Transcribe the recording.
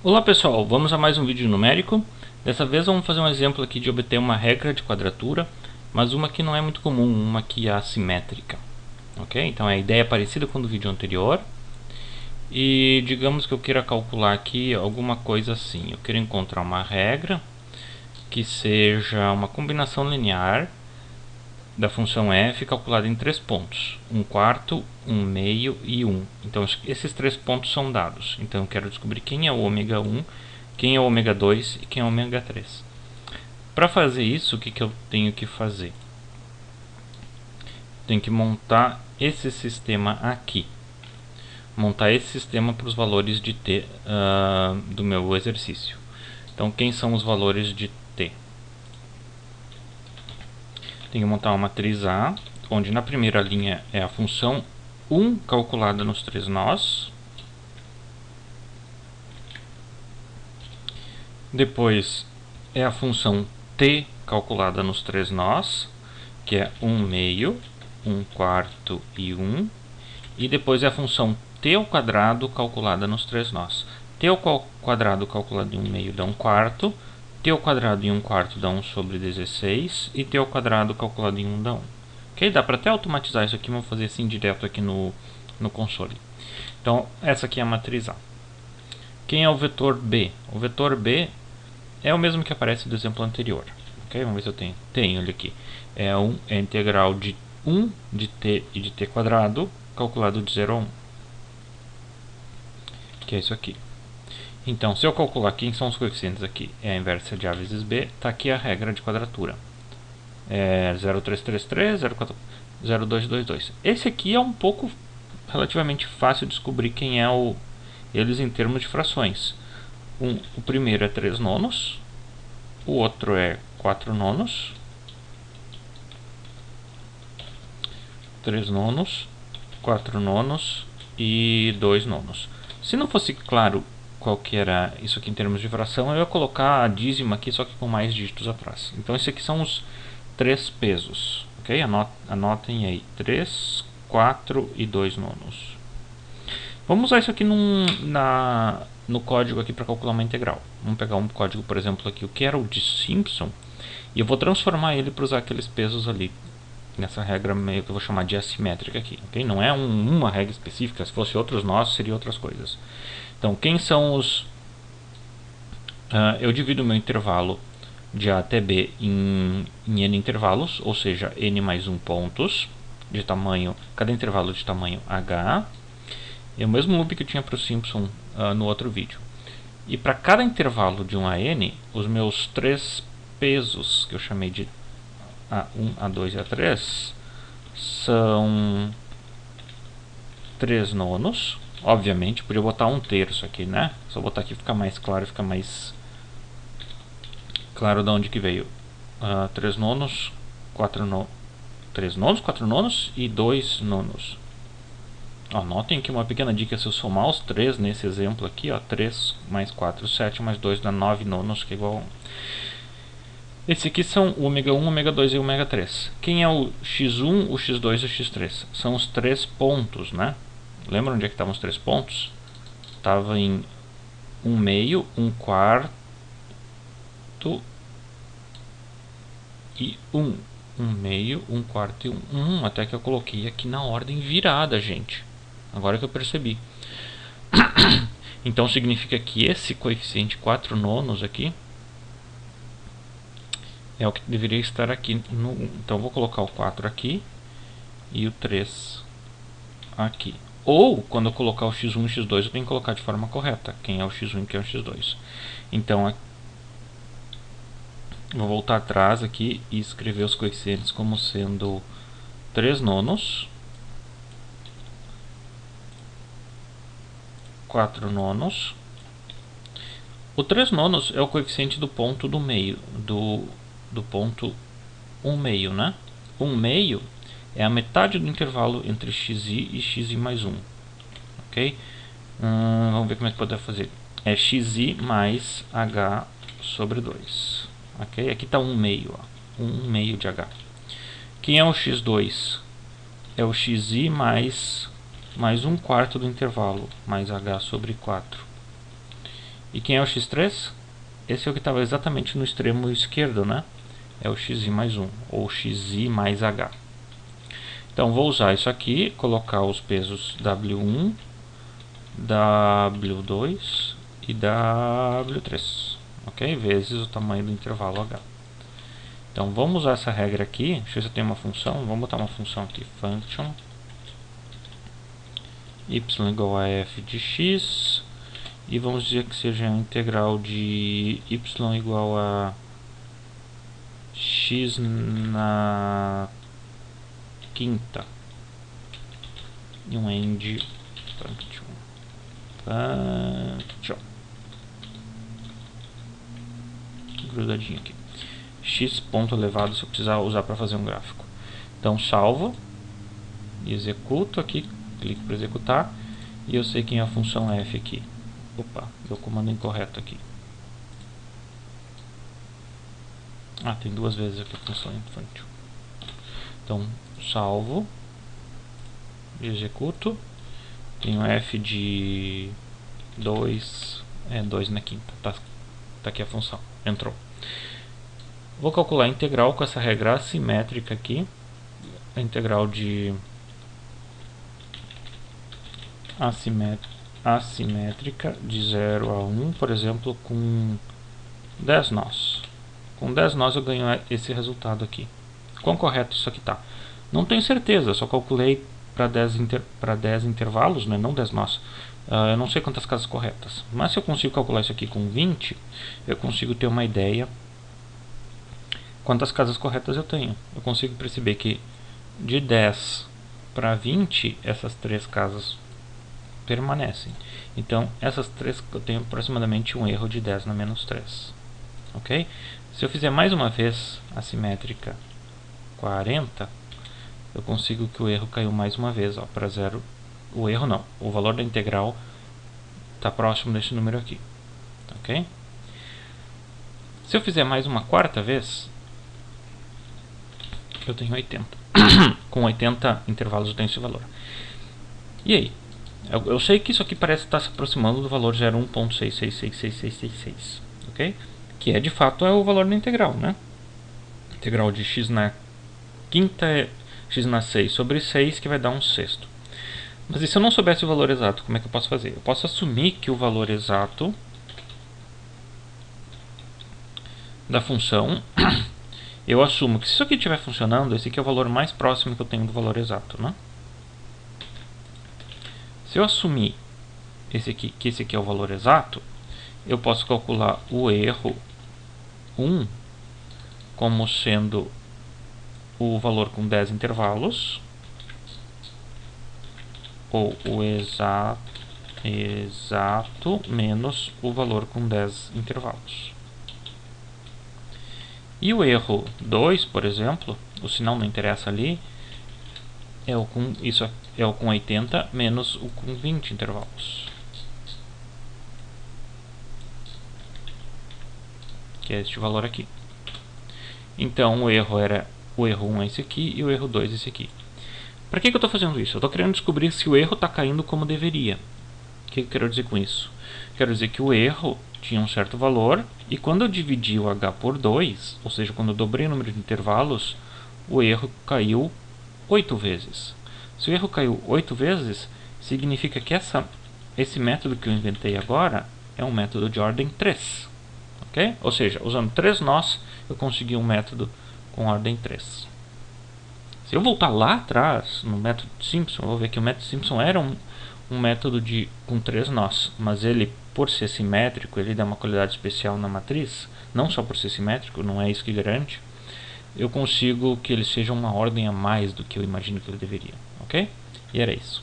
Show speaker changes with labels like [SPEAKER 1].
[SPEAKER 1] Olá pessoal, vamos a mais um vídeo numérico. Dessa vez vamos fazer um exemplo aqui de obter uma regra de quadratura, mas uma que não é muito comum, uma que é assimétrica. Ok? Então a ideia é parecida com a do vídeo anterior. E digamos que eu queira calcular aqui alguma coisa assim. Eu quero encontrar uma regra que seja uma combinação linear da função f calculada em 3 pontos: 1/4, 1/2 e 1. Então esses 3 pontos são dados. Então eu quero descobrir quem é o ômega 1, quem é o ômega 2 e quem é o ômega 3. Para fazer isso, o que eu tenho que fazer? Tenho que montar esse sistema aqui. Montar esse sistema para os valores de t do meu exercício. Então quem são os valores de t? Tenho que montar uma matriz A, onde na primeira linha é a função 1 calculada nos 3 nós. Depois é a função t calculada nos 3 nós, que é 1/2, 1/4 e 1. E depois é a função t ao quadrado calculada nos 3 nós. T ao quadrado calculado em 1/2 dá 1/4. T ao quadrado em 1/4 dá 1 sobre 16. E t ao quadrado calculado em 1 dá 1. Ok? Dá para até automatizar isso aqui, vamos fazer assim direto aqui no console. Então, essa aqui é a matriz A. Quem é o vetor B? O vetor B é o mesmo que aparece do exemplo anterior. Ok? Vamos ver se eu tenho. Tenho ele aqui. É a integral de 1 de t e de t quadrado calculado de 0 a 1. Que é isso aqui. Então, se eu calcular quem são os coeficientes aqui, é a inversa de A vezes B, está aqui a regra de quadratura. É 0,333, 0,222. Esse aqui é um pouco relativamente fácil de descobrir quem é eles em termos de frações. O primeiro é 3 nonos, o outro é 4 nonos, 3 nonos, 4 nonos e 2 nonos. Se não fosse claro qual que era isso aqui em termos de fração, eu ia colocar a dízima aqui, só que com mais dígitos atrás. Então esses aqui são os 3 pesos. Ok? Anotem aí: 3, 4 e 2 nonos. Vamos usar isso aqui no código aqui para calcular uma integral. Vamos pegar um código, por exemplo, aqui, o que era o de Simpson, e eu vou transformar ele para usar aqueles pesos ali, nessa regra meio que eu vou chamar de assimétrica aqui. Okay? Não é uma regra específica, se fosse outros nós, seria outras coisas. Então, quem são os... eu divido o meu intervalo de A até B em n intervalos, ou seja, n mais 1 pontos, de tamanho, cada intervalo de tamanho h. É o mesmo loop que eu tinha para o Simpson no outro vídeo. E para cada intervalo de 1 a n, os meus 3 pesos, que eu chamei de A1, A2 e A3, são 3 nonos. Obviamente, podia botar 1/3 aqui, né? Só botar aqui fica mais claro, fica mais claro de onde que veio. 3 nonos, 3 nonos, 4 nonos e 2 nonos. Notem que uma pequena dica: se eu somar os 3 nesse exemplo aqui, 3 mais 4, 7 mais 2 dá 9 nonos, que é igual a 1. Esses aqui são o ômega 1, ômega 2 e o ômega 3. Quem é o x1, o x2 e o x3? São os 3 pontos, né? Lembra onde é que estavam os 3 pontos? Estava em 1/2, 1/4 e 1. 1/2, 1/4 e 1. Até que eu coloquei aqui na ordem virada, gente. Agora que eu percebi. Então significa que esse coeficiente 4 nonos aqui é o que deveria estar aqui no 1. Então vou colocar o 4 aqui e o 3 aqui. Ou, quando eu colocar o x1 e o x2, eu tenho que colocar de forma correta quem é o x1 e quem é o x2. Então, vou voltar atrás aqui e escrever os coeficientes como sendo 3 nonos, 4 nonos. O 3 nonos é o coeficiente do ponto do meio, do ponto 1/2, né? 1/2 é a metade do intervalo entre xi e xi mais 1. Ok? Vamos ver como é que pode fazer. É xi mais h sobre 2. Ok? Aqui está 1/2, 1/2 de h. Quem é o x2? É o xi mais 1/4 do intervalo, mais h sobre 4. E quem é o x3? Esse é o que estava exatamente no extremo esquerdo, né? É o xi mais 1, ou xi mais h. Então vou usar isso aqui, colocar os pesos W1, W2 e W3, ok? Vezes o tamanho do intervalo h. Então vamos usar essa regra aqui. Deixa eu ver se eu tenho uma função. Vamos botar uma função aqui, function y igual a f de x, e vamos dizer que seja a integral de y igual a x na quinta e um end function. Grudadinho aqui. X ponto elevado se eu precisar usar para fazer um gráfico. Então salvo e executo aqui, clico para executar, e eu sei quem é a função f aqui. Opa, deu o comando incorreto aqui. Ah, tem duas vezes aqui a função function. Então salvo e executo. Tenho f de 2, 2 na quinta. Tá aqui a função, entrou. Vou calcular a integral com essa regra assimétrica aqui. A integral de assimétrica de 0 a 1, por exemplo, com 10 nós. Com 10 nós eu ganho esse resultado aqui. Quão correto isso aqui está? Não tenho certeza, só calculei para 10 intervalos, né? Não 10 nós. Eu não sei quantas casas corretas. Mas se eu consigo calcular isso aqui com 20, eu consigo ter uma ideia quantas casas corretas eu tenho. Eu consigo perceber que de 10 para 20, essas 3 casas permanecem. Então, essas 3 eu tenho aproximadamente um erro de 10 na menos 3. Ok? Se eu fizer mais uma vez assimétrica 40, eu consigo que o erro caiu mais uma vez para 0. O erro não, o valor da integral está próximo desse número aqui. Ok? Se eu fizer mais uma quarta vez, eu tenho 80. Com 80 intervalos eu tenho esse valor. E aí? Eu sei que isso aqui parece estar se aproximando do valor 0,1.6666666, ok? Que é de fato o valor da integral, né? Integral de x na quinta é x na 6 sobre 6, que vai dar um sexto. Mas e se eu não soubesse o valor exato, como é que eu posso fazer? Eu posso assumir que o valor exato da função, eu assumo que se isso aqui estiver funcionando, esse aqui é o valor mais próximo que eu tenho do valor exato, né? Se eu assumir que esse aqui é o valor exato, eu posso calcular o erro 1 como sendo o valor com 10 intervalos, ou o exato menos o valor com 10 intervalos. E o erro 2, por exemplo, o sinal não interessa ali, é o com 80 menos o com 20 intervalos. Que é este valor aqui. Então o erro 1 é esse aqui e o erro 2 é esse aqui. Para que eu estou fazendo isso? Eu estou querendo descobrir se o erro está caindo como deveria. O que eu quero dizer com isso? Quero dizer que o erro tinha um certo valor, e quando eu dividi o h por 2, ou seja, quando eu dobrei o número de intervalos, o erro caiu 8 vezes. Se o erro caiu 8 vezes, significa que esse método que eu inventei agora é um método de ordem 3. Okay? Ou seja, usando 3 nós, eu consegui um método com ordem 3. Se eu voltar lá atrás, no método Simpson, eu vou ver que o método Simpson era um método com 3 nós, mas ele, por ser simétrico, ele dá uma qualidade especial na matriz, não só por ser simétrico, não é isso que garante, eu consigo que ele seja uma ordem a mais do que eu imagino que ele deveria, ok? E era isso.